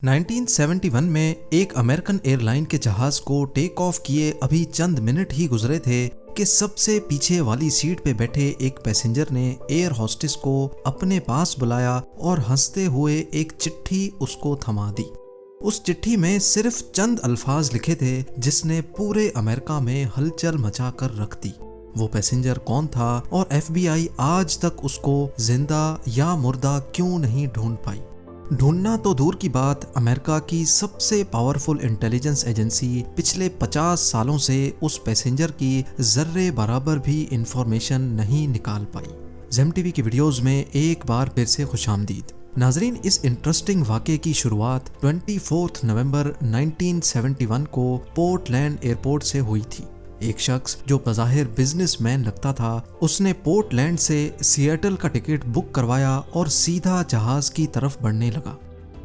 1971 में एक American airline के जहाज को टेक ऑफ किए अभी चंद मिनट ही गुजरे थे कि सबसे पीछे वाली सीट पे बैठे एक पैसेंजर ने एयर होस्टेस को अपने पास बुलाया और हंसते हुए एक चिट्ठी उसको थमा दी। उस चिट्ठी में सिर्फ चंद अल्फाज लिखे थे जिसने पूरे अमेरिका में हलचल मचा कर रख दी। वो पैसेंजर कौन था और FBI आज तक उसको जिंदा या मुर्दा क्यों नहीं ढूंढ पाई। ढूंढना तो दूर की बात, अमेरिका की सबसे पावरफुल इंटेलिजेंस एजेंसी पिछले 50 सालों से उस पैसेंजर की जर्रे बराबर भी इंफॉर्मेशन नहीं निकाल पाई। जेम टीवी की वीडियोस में एक बार फिर से खुशामदीद। नाजरीन, इस इंटरेस्टिंग वाक़े की शुरुआत 24 नवंबर 1971 को पोर्टलैंड एयरपोर्ट से हुई थी। एक शख्स जो बज़ाहिर बिजनेसमैन लगता था, उसने पोर्टलैंड से सिएटल का टिकट बुक करवाया और सीधा जहाज की तरफ बढ़ने लगा।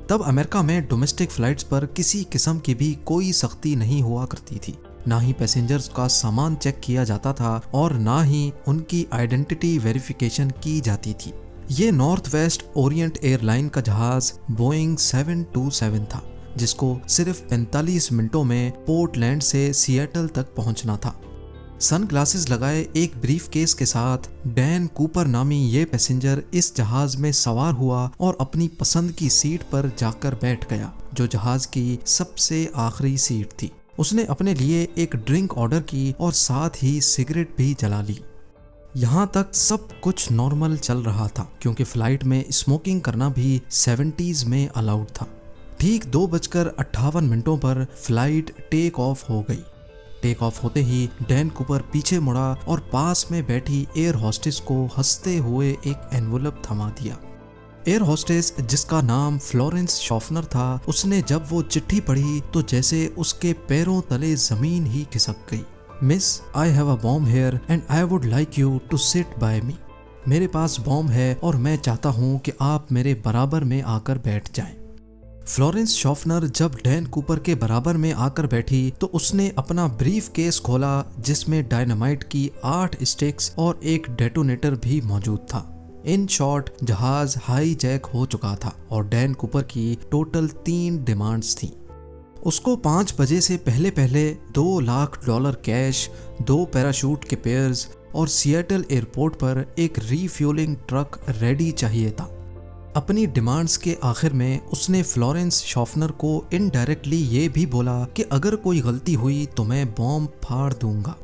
तब अमेरिका में डोमेस्टिक फ्लाइट्स पर किसी किस्म की भी कोई सख्ती नहीं हुआ करती थी। ना ही पैसेंजर्स का सामान चेक किया जाता था और ना ही उनकी आइडेंटिटी वेरिफिकेशन की जाती थी। ये नॉर्थ वेस्ट ओरिएंट एयरलाइन का जहाज बोइंग 727 था, जिसको सिर्फ 45 मिनटों में पोर्टलैंड से सिएटल तक पहुंचना था। सन ग्लासेस लगाए एक ब्रीफकेस के साथ डैन कूपर नामी ये पैसेंजर इस जहाज में सवार हुआ और अपनी पसंद की सीट पर जाकर बैठ गया, जो जहाज की सबसे आखिरी सीट थी। उसने अपने लिए एक ड्रिंक ऑर्डर की और साथ ही सिगरेट भी जला ली। यहाँ तक सब कुछ नॉर्मल चल रहा था, क्योंकि फ्लाइट में स्मोकिंग करना भी 70s में अलाउड था। ठीक 2:58 पर फ्लाइट टेक ऑफ हो गई। टेक ऑफ होते ही डैन कूपर पीछे मुड़ा और पास में बैठी एयर होस्टेस को हंसते हुए एक एनवलप थमा दिया। एयर होस्टेस, जिसका नाम फ्लोरेंस शॉफनर था, उसने जब वो चिट्ठी पढ़ी तो जैसे उसके पैरों तले जमीन ही खिसक गई। Miss, I have a bomb here and I would like you to sit by me. मेरे पास बॉम्ब है और मैं चाहता हूँ कि आप मेरे बराबर में आकर बैठ जाएं। फ्लोरेंस शॉफनर जब डैन कूपर के बराबर में आकर बैठी तो उसने अपना ब्रीफ केस खोला, जिसमें डायनामाइट की 8 स्टिक्स और एक डेटोनेटर भी मौजूद था। इन शॉर्ट, जहाज हाईजैक हो चुका था और डैन कूपर की टोटल 3 डिमांड्स थी। उसको 5 बजे से पहले पहले $2 लाख कैश, 2 पैराशूट के पेयर्स और सिएटल एयरपोर्ट पर एक रीफ्यूलिंग ट्रक रेडी चाहिए था। अपनी डिमांड्स के आखिर में उसने फ्लोरेंस शॉफनर को इनडायरेक्टली ये भी बोला कि अगर कोई गलती हुई तो मैं बॉम्ब फाड़ दूंगा।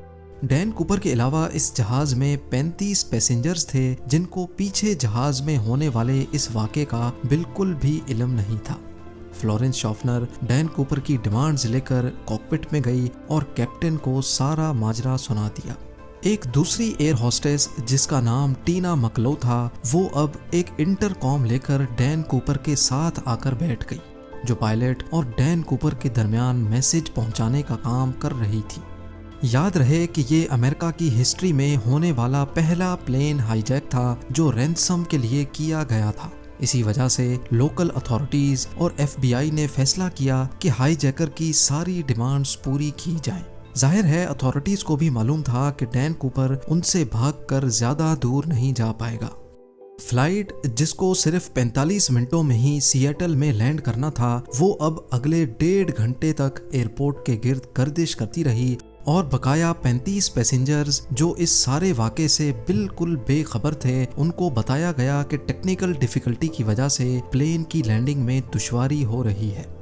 डैन कूपर के अलावा इस जहाज में 35 पैसेंजर्स थे, जिनको पीछे जहाज में होने वाले इस वाक़े का बिल्कुल भी इल्म नहीं था। फ्लोरेंस शॉफनर डैन कूपर की डिमांड्स लेकर कॉकपिट में गई और कैप्टन को सारा माजरा सुना दिया। एक दूसरी एयर होस्टेस, जिसका नाम टीना मकलो था, वो अब एक इंटरकॉम लेकर डैन कूपर के साथ आकर बैठ गई, जो पायलट और डैन कूपर के दरमियान मैसेज पहुंचाने का काम कर रही थी। याद रहे कि ये अमेरिका की हिस्ट्री में होने वाला पहला प्लेन हाईजैक था जो रैंसम के लिए किया गया था। इसी वजह से लोकल अथॉरिटीज और FBI ने फैसला किया कि हाईजैकर की सारी डिमांड्स पूरी की जाएं। जाहिर है अथॉरिटीज को भी मालूम था कि डैन कूपर उनसे भागकर ज्यादा दूर नहीं जा पाएगा। फ्लाइट, जिसको सिर्फ 45 मिनटों में ही सिएटल में लैंड करना था, वो अब अगले 1.5 घंटे तक एयरपोर्ट के गिर्द गर्दिश करती रही और बकाया 35 पैसेंजर्स जो इस सारे वाक़े से बिल्कुल बेखबर थे, उनको बताया गया कि टेक्निकल डिफिकल्टी की वजह से प्लेन की लैंडिंग में दुश्वारी हो रही है।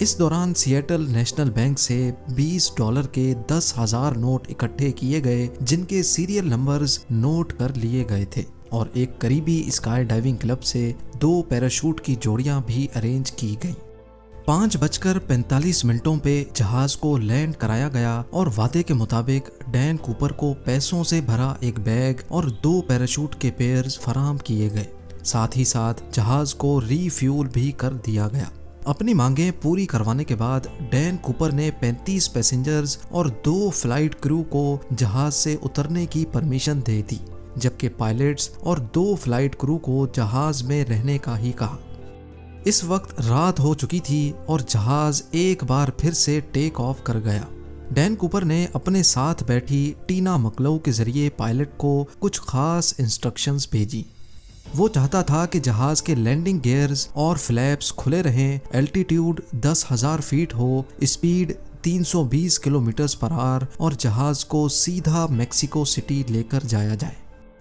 इस दौरान सिएटल नेशनल बैंक से $20 के 10,000 नोट इकट्ठे किए गए, जिनके सीरियल नंबर्स नोट कर लिए गए थे, और एक करीबी स्काई डाइविंग क्लब से 2 पैराशूट की जोड़ियां भी अरेंज की गई। 5:45 पे जहाज को लैंड कराया गया और वादे के मुताबिक डैन कूपर को पैसों से भरा एक बैग और 2 पैराशूट के पेयर्स फराहम किए गए। साथ ही साथ जहाज को रीफ्यूल भी कर दिया गया। अपनी मांगें पूरी करवाने के बाद डैन कूपर ने 35 पैसेंजर्स और 2 फ्लाइट क्रू को जहाज से उतरने की परमिशन दे दी, जबकि पायलट्स और 2 फ्लाइट क्रू को जहाज में रहने का ही कहा। इस वक्त रात हो चुकी थी और जहाज एक बार फिर से टेक ऑफ कर गया। डैन कूपर ने अपने साथ बैठी टीना मकलो के जरिए पायलट को कुछ खास इंस्ट्रक्शंस भेजी। वो चाहता था कि जहाज के लैंडिंग गियर्स और फ्लैप्स खुले रहें, एल्टीट्यूड 10,000 फीट हो, स्पीड 320 किलोमीटर पर आवर और जहाज को सीधा मेक्सिको सिटी लेकर जाया जाए।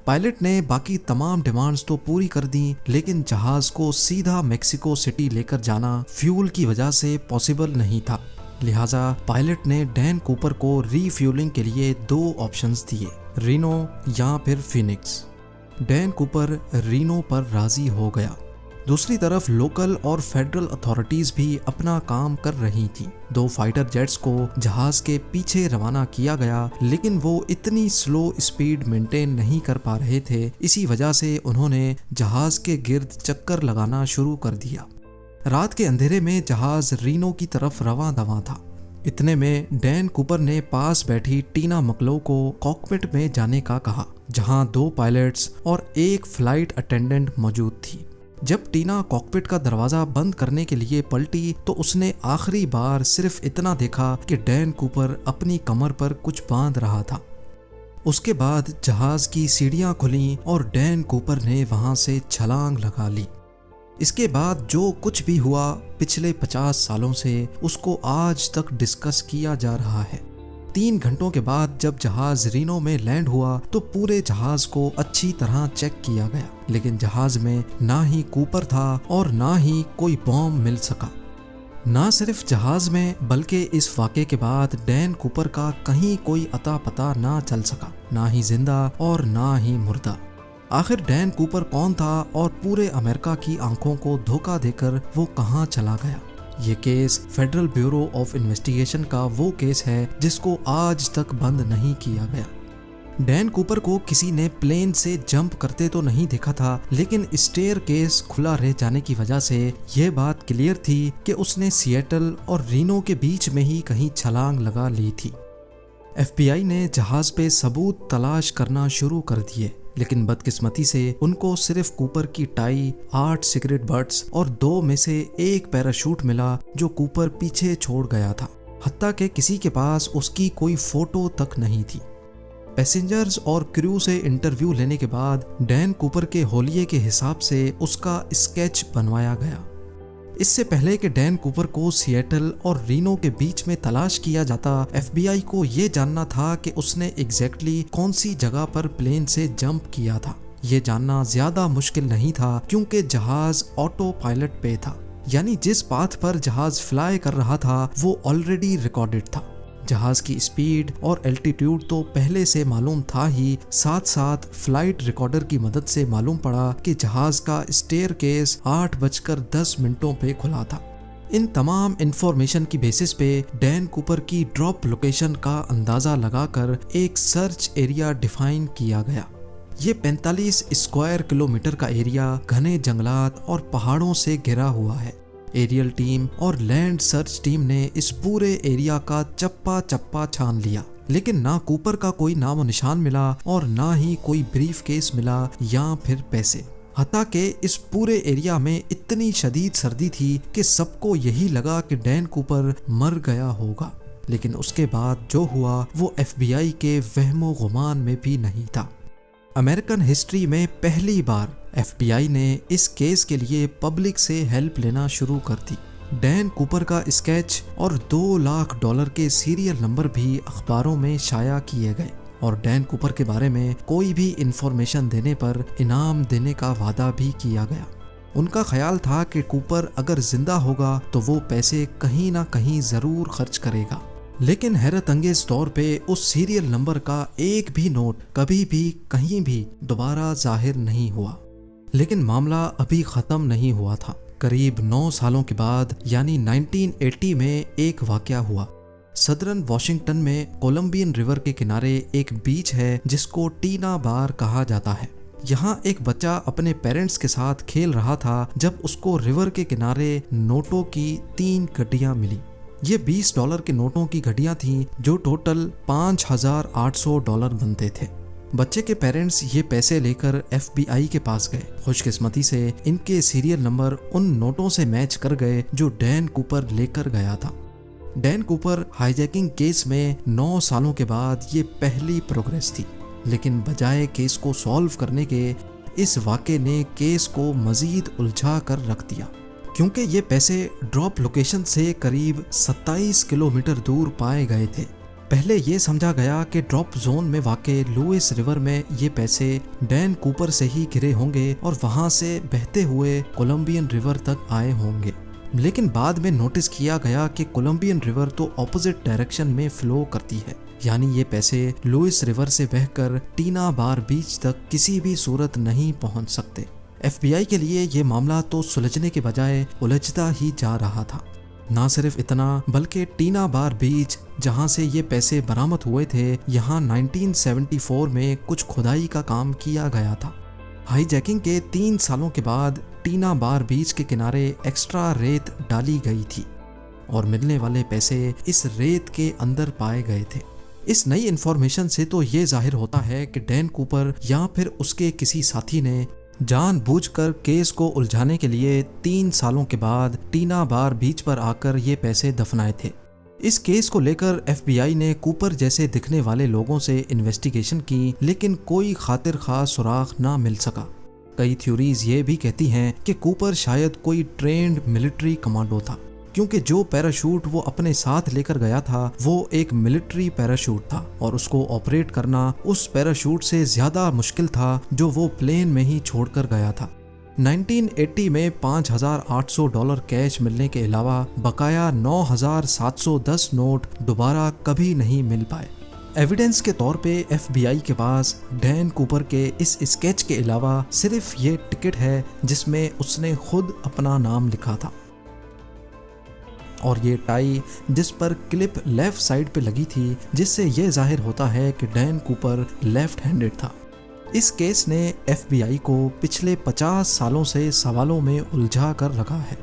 पायलट ने बाकी तमाम डिमांड्स तो पूरी कर दी, लेकिन जहाज को सीधा मेक्सिको सिटी लेकर जाना फ्यूल की वजह से पॉसिबल नहीं था। लिहाजा पायलट ने डैन कूपर को रीफ्यूलिंग के लिए 2 ऑप्शंस दिए, रीनो या फिर फिनिक्स। डैन कूपर रीनो पर राजी हो गया। दूसरी तरफ लोकल और फेडरल अथॉरिटीज भी अपना काम कर रही थी। 2 फाइटर जेट्स को जहाज के पीछे रवाना किया गया, लेकिन वो इतनी स्लो स्पीड मेंटेन नहीं कर पा रहे थे। इसी वजह से उन्होंने जहाज के गिर्द चक्कर लगाना शुरू कर दिया। रात के अंधेरे में जहाज रीनो की तरफ रवां दवां था। इतने में डैन कूपर ने पास बैठी टीना मकलो को कॉकपिट में जाने का कहा, जहां 2 पायलट्स और 1 फ्लाइट अटेंडेंट मौजूद थी। जब टीना कॉकपिट का दरवाजा बंद करने के लिए पलटी तो उसने आखिरी बार सिर्फ इतना देखा कि डैन कूपर अपनी कमर पर कुछ बांध रहा था। उसके बाद जहाज की सीढ़ियां खुली और डैन कूपर ने वहां से छलांग लगा ली। इसके बाद जो कुछ भी हुआ पिछले 50 सालों से, उसको आज तक डिस्कस किया जा रहा है। 3 घंटों के बाद जब जहाज रीनो में लैंड हुआ तो पूरे जहाज को अच्छी तरह चेक किया गया, लेकिन जहाज में ना ही कूपर था और ना ही कोई बॉम्ब मिल सका। ना सिर्फ जहाज में, बल्कि इस वाक़े के बाद डैन कूपर का कहीं कोई अता पता ना चल सका, ना ही जिंदा और ना ही मुर्दा। आखिर डैन कूपर कौन था और पूरे अमेरिका की आंखों को धोखा देकर वो कहां चला गया? ये case federal bureau of investigation का वो केस है जिसको आज तक बंद नहीं किया गया। डैन कूपर को किसी ने प्लेन से जंप करते तो नहीं देखा था, लेकिन स्टेयर केस खुला रह जाने की वजह से यह बात क्लियर थी कि उसने सिएटल और रीनो के बीच में ही कहीं छलांग लगा ली थी। FBI ने जहाज पे सबूत तलाश करना शुरू कर दिए, लेकिन बदकिस्मती से उनको सिर्फ कूपर की टाई, 8 सिगरेट बट्स और 2 में से 1 पैराशूट मिला जो कूपर पीछे छोड़ गया था। हत्ता कि किसी के पास उसकी कोई फोटो तक नहीं थी। पैसेंजर्स और क्रू से इंटरव्यू लेने के बाद डैन कूपर के होलिये के हिसाब से उसका स्केच बनवाया गया। इससे पहले कि डैन कूपर को सिएटल और रीनो के बीच में तलाश किया जाता, FBI को ये जानना था कि उसने एग्जैक्टली कौन सी जगह पर प्लेन से जंप किया था। ये जानना ज्यादा मुश्किल नहीं था क्योंकि जहाज ऑटो पायलट पे था, यानी जिस पाथ पर जहाज फ्लाई कर रहा था वो ऑलरेडी रिकॉर्डेड था। जहाज की स्पीड और एल्टीट्यूड तो पहले से मालूम था ही, साथ साथ फ्लाइट रिकॉर्डर की मदद से मालूम पड़ा कि जहाज का स्टेयर केस 8:10 पे खुला था। इन तमाम इंफॉर्मेशन की बेसिस पे डैन कूपर की ड्रॉप लोकेशन का अंदाजा लगाकर एक सर्च एरिया डिफाइन किया गया। ये 45 स्क्वायर किलोमीटर का एरिया घने जंगलात और पहाड़ों से घिरा हुआ है। एरियल टीम और लैंड सर्च टीम ने इस पूरे एरिया का चप्पा चप्पा छान लिया, लेकिन ना कूपर का कोई नामो निशान मिला और ना ही कोई ब्रीफ केस मिला या फिर पैसे। हत्ता कि इस पूरे एरिया में इतनी शदीद सर्दी थी कि सबको यही लगा कि डैन कूपर मर गया होगा, लेकिन उसके बाद जो हुआ वो FBI के वहमो गुमान में भी नहीं था। अमेरिकन हिस्ट्री में पहली बार FBI ने इस केस के लिए पब्लिक से हेल्प लेना शुरू कर दी। डैन कूपर का स्केच और $2 लाख के सीरियल नंबर भी अखबारों में शाया किए गए और डैन कूपर के बारे में कोई भी इंफॉर्मेशन देने पर इनाम देने का वादा भी किया गया। उनका ख्याल था कि कूपर अगर जिंदा होगा तो वो पैसे कहीं ना कहीं जरूर खर्च करेगा, लेकिन हैरत अंगेज तौर पे उस सीरियल नंबर का एक भी नोट कभी भी कहीं भी दोबारा जाहिर नहीं हुआ। लेकिन मामला अभी खत्म नहीं हुआ था। करीब 9 सालों के बाद यानी 1980 में एक वाकया हुआ। सदर्न वॉशिंगटन में कोलंबियन रिवर के किनारे एक बीच है जिसको टीना बार कहा जाता है। यहाँ एक बच्चा अपने पेरेंट्स के साथ खेल रहा था जब उसको रिवर के किनारे नोटों की 3 गड्डियाँ मिली। ये $20 के नोटों की घड़ियां थीं जो टोटल $5,800 बनते थे। बच्चे के पेरेंट्स ये पैसे लेकर FBI के पास गए। खुशकिस्मती से इनके सीरियल नंबर उन नोटों से मैच कर गए जो डैन कूपर लेकर गया था। डैन कूपर हाईजैकिंग केस में 9 सालों के बाद ये पहली प्रोग्रेस थी, लेकिन बजाय केस को सॉल्व करने के इस वाक़े ने केस को मज़ीद उलझा कर रख दिया, क्योंकि ये पैसे ड्रॉप लोकेशन से करीब 27 किलोमीटर दूर पाए गए थे। पहले ये समझा गया कि ड्रॉप जोन में वाक़े लुइस रिवर में ये पैसे डैन कूपर से ही गिरे होंगे और वहाँ से बहते हुए कोलंबियन रिवर तक आए होंगे। लेकिन बाद में नोटिस किया गया कि कोलंबियन रिवर तो ऑपोजिट डायरेक्शन में फ्लो करती है, यानी ये पैसे लुइस रिवर से बहकर टीना बार बीच तक किसी भी सूरत नहीं पहुंच सकते। FBI के लिए ये मामला तो सुलझने के बजाय उलझता ही जा रहा था। ना सिर्फ इतना, बल्कि टीना बार बीच जहां से ये पैसे बरामद हुए थे, यहाँ 1974 में कुछ खुदाई का काम किया गया था। हाईजैकिंग के 3 सालों के बाद टीना बार बीच के किनारे एक्स्ट्रा रेत डाली गई थी और मिलने वाले पैसे इस रेत के अंदर पाए गए थे। इस नई इन्फॉर्मेशन से तो ये जाहिर होता है कि डैन कूपर या फिर उसके किसी साथी ने जानबूझकर केस को उलझाने के लिए 3 सालों के बाद टीना बार बीच पर आकर ये पैसे दफनाए थे। इस केस को लेकर FBI ने कूपर जैसे दिखने वाले लोगों से इन्वेस्टिगेशन की, लेकिन कोई खातिर खास सुराग ना मिल सका। कई थ्योरीज ये भी कहती हैं कि कूपर शायद कोई ट्रेंड मिलिट्री कमांडो था, क्योंकि जो पैराशूट वो अपने साथ लेकर गया था वो एक मिलिट्री पैराशूट था और उसको ऑपरेट करना उस पैराशूट से ज्यादा मुश्किल था जो वो प्लेन में ही छोड़कर गया था। 1980 में $5,800 कैश मिलने के अलावा बकाया 9,710 नोट दोबारा कभी नहीं मिल पाए। एविडेंस के तौर पे FBI के पास डैन कूपर के इस स्केच के अलावा सिर्फ ये टिकट है जिसमें उसने खुद अपना नाम लिखा था और ये टाई जिस पर क्लिप लेफ्ट साइड पे लगी थी, जिससे ये जाहिर होता है कि डैन कूपर लेफ्ट हैंडेड था। इस केस ने FBI को पिछले 50 सालों से सवालों में उलझा कर रखा है।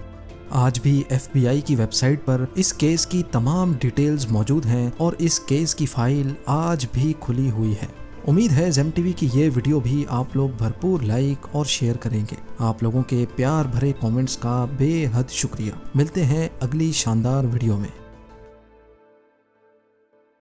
आज भी FBI की वेबसाइट पर इस केस की तमाम डिटेल्स मौजूद हैं और इस केस की फाइल आज भी खुली हुई है। उम्मीद है ज़ेम टीवी की ये वीडियो भी आप लोग भरपूर लाइक और शेयर करेंगे। आप लोगों के प्यार भरे कमेंट्स का बेहद शुक्रिया। मिलते हैं अगली शानदार वीडियो में।